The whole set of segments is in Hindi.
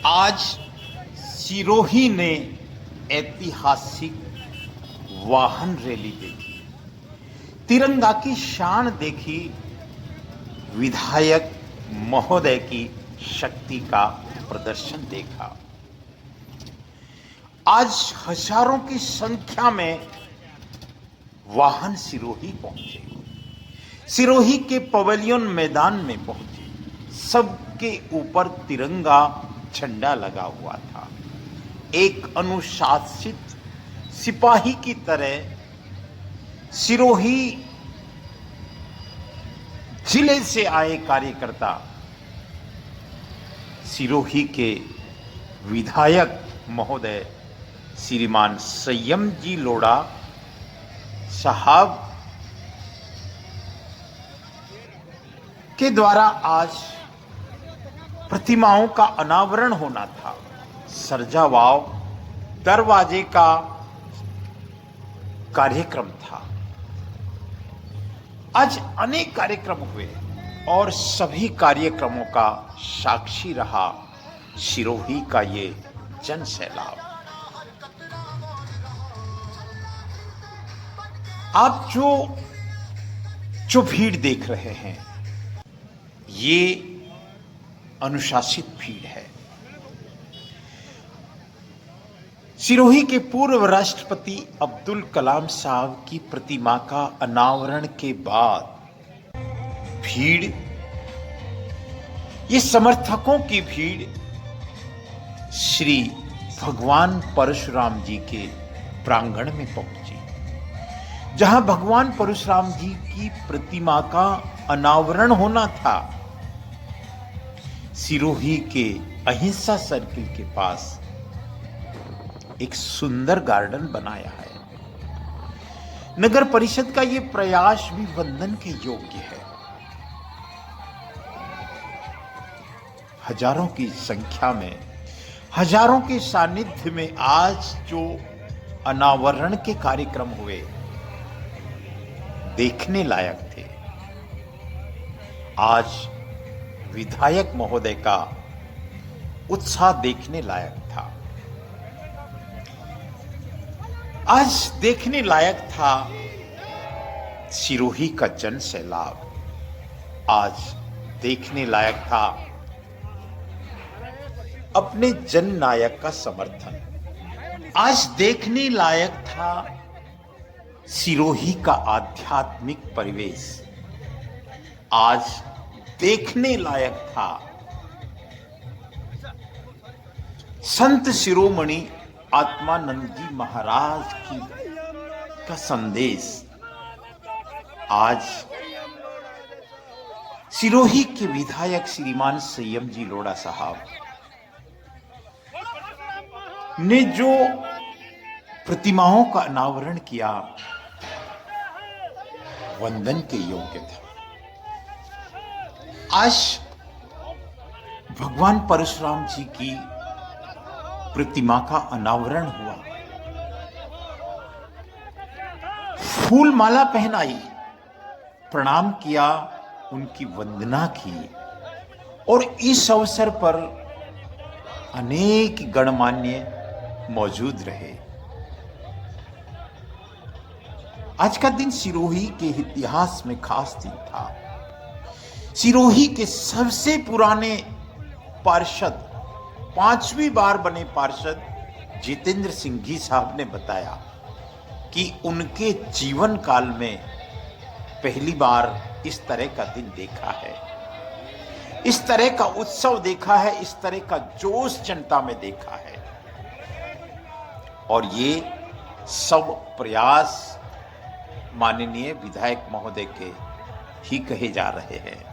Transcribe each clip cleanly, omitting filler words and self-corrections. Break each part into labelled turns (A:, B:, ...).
A: आज सिरोही ने ऐतिहासिक वाहन रैली देखी, तिरंगा की शान देखी, विधायक महोदय की शक्ति का प्रदर्शन देखा। आज हजारों की संख्या में वाहन सिरोही पहुंचे, सिरोही के पवेलियन मैदान में पहुंचे। सबके ऊपर तिरंगा झंडा लगा हुआ था। एक अनुशासित सिपाही की तरह सिरोही जिले से आए कार्यकर्ता सिरोही के विधायक महोदय श्रीमान संयम जी लोढ़ा साहब के द्वारा आज प्रतिमाओं का अनावरण होना था। सरजावाव दरवाजे का कार्यक्रम था। आज अनेक कार्यक्रम हुए और सभी कार्यक्रमों का साक्षी रहा सिरोही का ये जन सैलाब। आप जो भीड़ देख रहे हैं, ये अनुशासित भीड़ है। सिरोही के पूर्व राष्ट्रपति अब्दुल कलाम साहब की प्रतिमा का अनावरण के बाद भीड़, ये समर्थकों की भीड़ श्री भगवान परशुराम जी के प्रांगण में पहुंची, जहां भगवान परशुराम जी की प्रतिमा का अनावरण होना था। सिरोही के अहिंसा सर्किल के पास एक सुंदर गार्डन बनाया है। नगर परिषद का यह प्रयास भी वंदन के योग्य है। हजारों की संख्या में, हजारों के सानिध्य में आज जो अनावरण के कार्यक्रम हुए, देखने लायक थे। आज विधायक महोदय का उत्साह देखने लायक था। आज देखने लायक था सिरोही का जन सैलाब। आज देखने लायक था अपने जन नायक का समर्थन। आज देखने लायक था सिरोही का आध्यात्मिक परिवेश। आज देखने लायक था संत शिरोमणि आत्मानंद जी महाराज का संदेश। आज सिरोही के विधायक श्रीमान संयम जी लोढ़ा साहब ने जो प्रतिमाओं का अनावरण किया, वंदन के योग्य था। आज भगवान परशुराम जी की प्रतिमा का अनावरण हुआ, फूल माला पहनाई, प्रणाम किया, उनकी वंदना की और इस अवसर पर अनेक गणमान्य मौजूद रहे। आज का दिन सिरोही के इतिहास में खास दिन था। सिरोही के सबसे पुराने पार्षद, 5वीं बार बने पार्षद जितेंद्र सिंह जी साहब ने बताया कि उनके जीवन काल में पहली बार इस तरह का दिन देखा है, इस तरह का उत्सव देखा है, इस तरह का जोश जनता में देखा है। और ये सब प्रयास माननीय विधायक महोदय के ही कहे जा रहे हैं।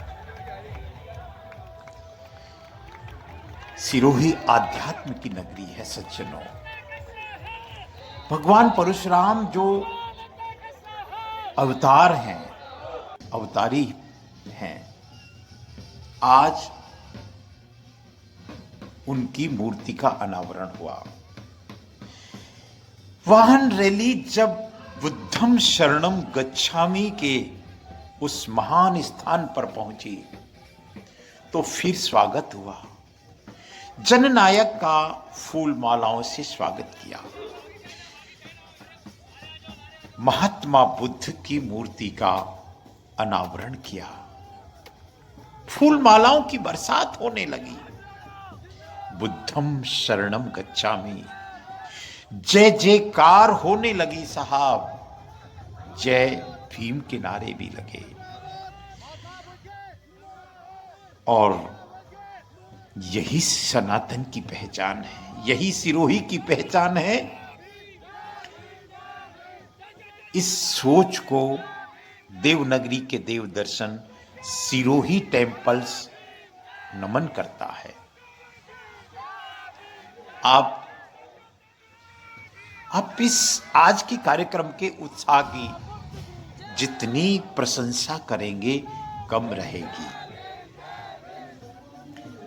A: सिरोही आध्यात्म की नगरी है सज्जनों। भगवान परशुराम जो अवतार हैं, अवतारी हैं, आज उनकी मूर्ति का अनावरण हुआ। वाहन रैली जब बुद्धम शरणम गच्छामि के उस महान स्थान पर पहुंची तो फिर स्वागत हुआ। जननायक का फूल मालाओं से स्वागत किया। महात्मा बुद्ध की मूर्ति का अनावरण किया। फूल मालाओं की बरसात होने लगी। बुद्धम शरणम गच्छामि, जय जयकार होने लगी साहब। जय भीम के नारे भी लगे। और यही सनातन की पहचान है, यही सिरोही की पहचान है। इस सोच को देवनगरी के देव दर्शन सिरोही टेम्पल्स नमन करता है। आप इस आज के कार्यक्रम के उत्साह की जितनी प्रशंसा करेंगे कम रहेगी।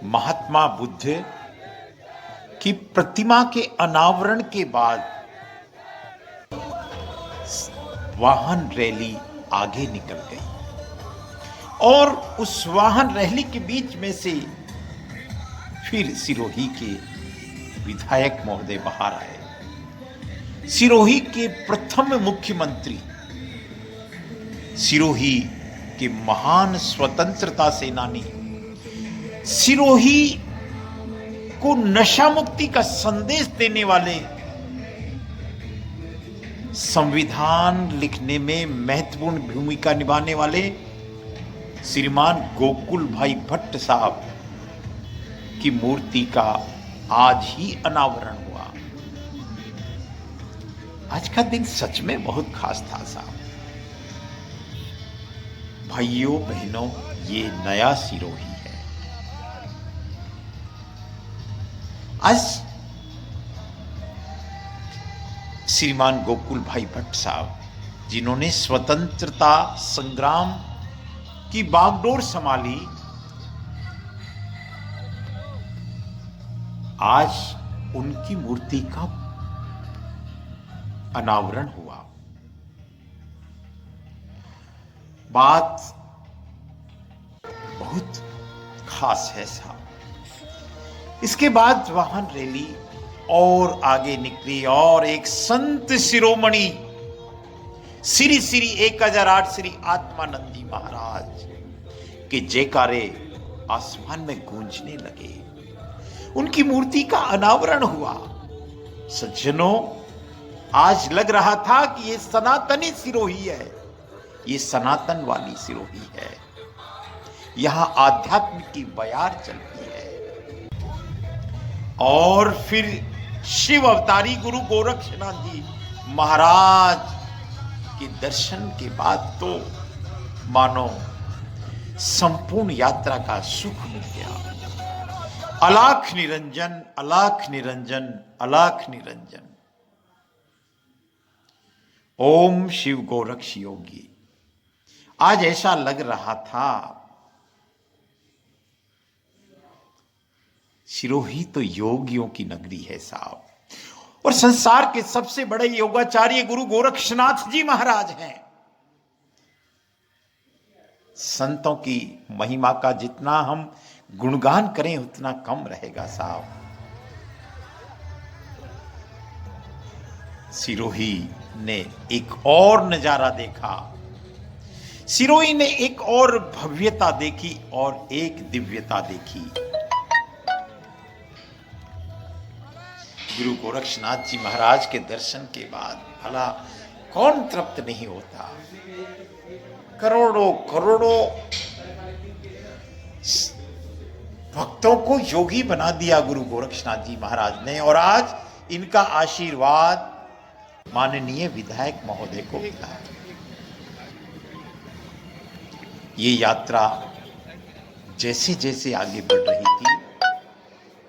A: महात्मा बुद्ध की प्रतिमा के अनावरण के बाद वाहन रैली आगे निकल गई और उस वाहन रैली के बीच में से फिर सिरोही के विधायक महोदय बाहर आए। सिरोही के प्रथम मुख्यमंत्री, सिरोही के महान स्वतंत्रता सेनानी, सिरोही को नशा मुक्ति का संदेश देने वाले, संविधान लिखने में महत्वपूर्ण भूमिका निभाने वाले श्रीमान गोकुल भाई भट्ट साहब की मूर्ति का आज ही अनावरण हुआ। आज का दिन सच में बहुत खास था साहब। भाइयों बहनों, ये नया सिरोही है। आज श्रीमान गोकुल भाई भट्ट साहब, जिन्होंने स्वतंत्रता संग्राम की बागडोर संभाली, आज उनकी मूर्ति का अनावरण हुआ। बात बहुत खास है साहब। इसके बाद वाहन रैली और आगे निकली और एक संत शिरोमणि श्री श्री 1008 श्री आत्मानंद जी महाराज के जयकारे आसमान में गूंजने लगे। उनकी मूर्ति का अनावरण हुआ। सज्जनों, आज लग रहा था कि ये सनातनी सिरोही है, ये सनातन वाली सिरोही है। यहां आध्यात्म की बयार चलती है। और फिर शिव अवतारी गुरु गोरक्षनाथ जी महाराज के दर्शन के बाद तो मानो संपूर्ण यात्रा का सुख मिल गया। अलाख निरंजन, अलाख निरंजन, अलाख निरंजन। ओम शिव गोरक्ष योगी। आज ऐसा लग रहा था सिरोही तो योगियों की नगरी है साहब, और संसार के सबसे बड़े योगाचार्य गुरु गोरक्षनाथ जी महाराज हैं। संतों की महिमा का जितना हम गुणगान करें उतना कम रहेगा साहब। सिरोही ने एक और नजारा देखा। सिरोही ने एक और भव्यता देखी और एक दिव्यता देखी। गुरु गोरक्षनाथ जी महाराज के दर्शन के बाद भला कौन तृप्त नहीं होता। करोड़ों करोड़ों भक्तों को योगी बना दिया गुरु गोरक्षनाथ जी महाराज ने, और आज इनका आशीर्वाद माननीय विधायक महोदय को मिला। ये यात्रा जैसे जैसे आगे बढ़ रही थी,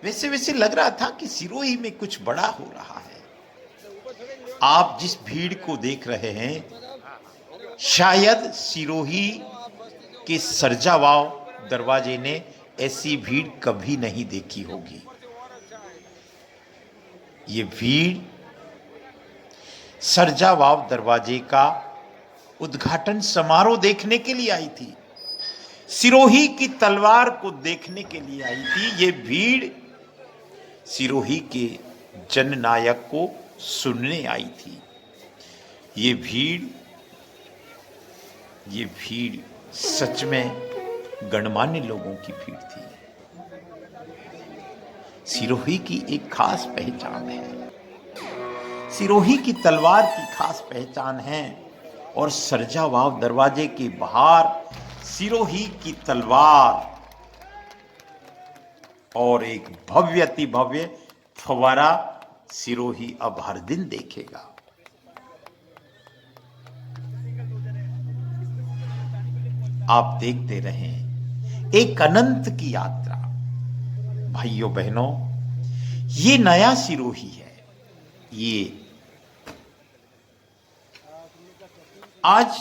A: वैसे वैसे लग रहा था कि सिरोही में कुछ बड़ा हो रहा है। आप जिस भीड़ को देख रहे हैं, शायद सिरोही के सरजावाव दरवाजे ने ऐसी भीड़ कभी नहीं देखी होगी। ये भीड़ सरजावाव दरवाजे का उद्घाटन समारोह देखने के लिए आई थी। सिरोही की तलवार को देखने के लिए आई थी। ये भीड़ सिरोही के जननायक को सुनने आई थी। ये भीड़ सच में गणमान्य लोगों की भीड़ थी। सिरोही की एक खास पहचान है, सिरोही की तलवार की खास पहचान है, और सरजावाव दरवाजे के बाहर सिरोही की तलवार और एक भव्य अति भव्य फव्वारा सिरोही अब हर दिन देखेगा। आप देखते रहें एक अनंत की यात्रा। भाइयों बहनों, ये नया सिरोही है। ये आज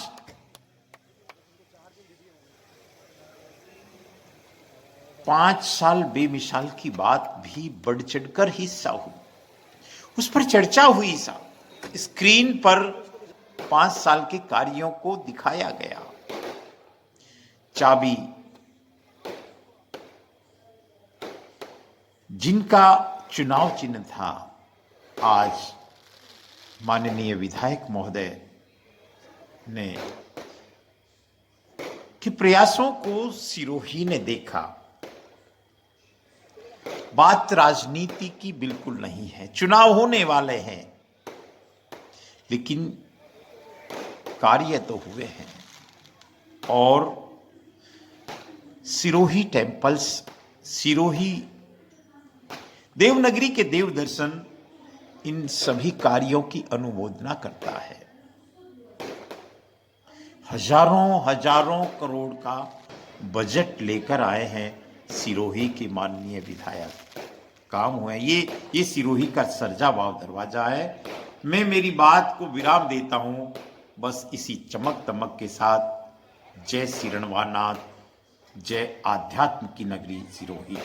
A: पांच साल बेमिसाल की बात भी बढ़ चढ़कर हिस्सा हुई, उस पर चर्चा हुई। स्क्रीन पर 5 साल के कार्यों को दिखाया गया। चाबी जिनका चुनाव चिन्ह था, आज माननीय विधायक महोदय ने के प्रयासों को सिरोही ने देखा। बात राजनीति की बिल्कुल नहीं है, चुनाव होने वाले हैं, लेकिन कार्य तो हुए हैं। और सिरोही टेम्पल्स, सिरोही देवनगरी के देव दर्शन इन सभी कार्यों की अनुमोदना करता है। हजारों करोड़ का बजट लेकर आए हैं सिरोही के माननीय विधायक। काम हुए। ये सिरोही का सरजावाव दरवाजा है। मैं मेरी बात को विराम देता हूं बस इसी चमक दमक के साथ। जय श्री रणवानाथ, जय आध्यात्म की नगरी सिरोही।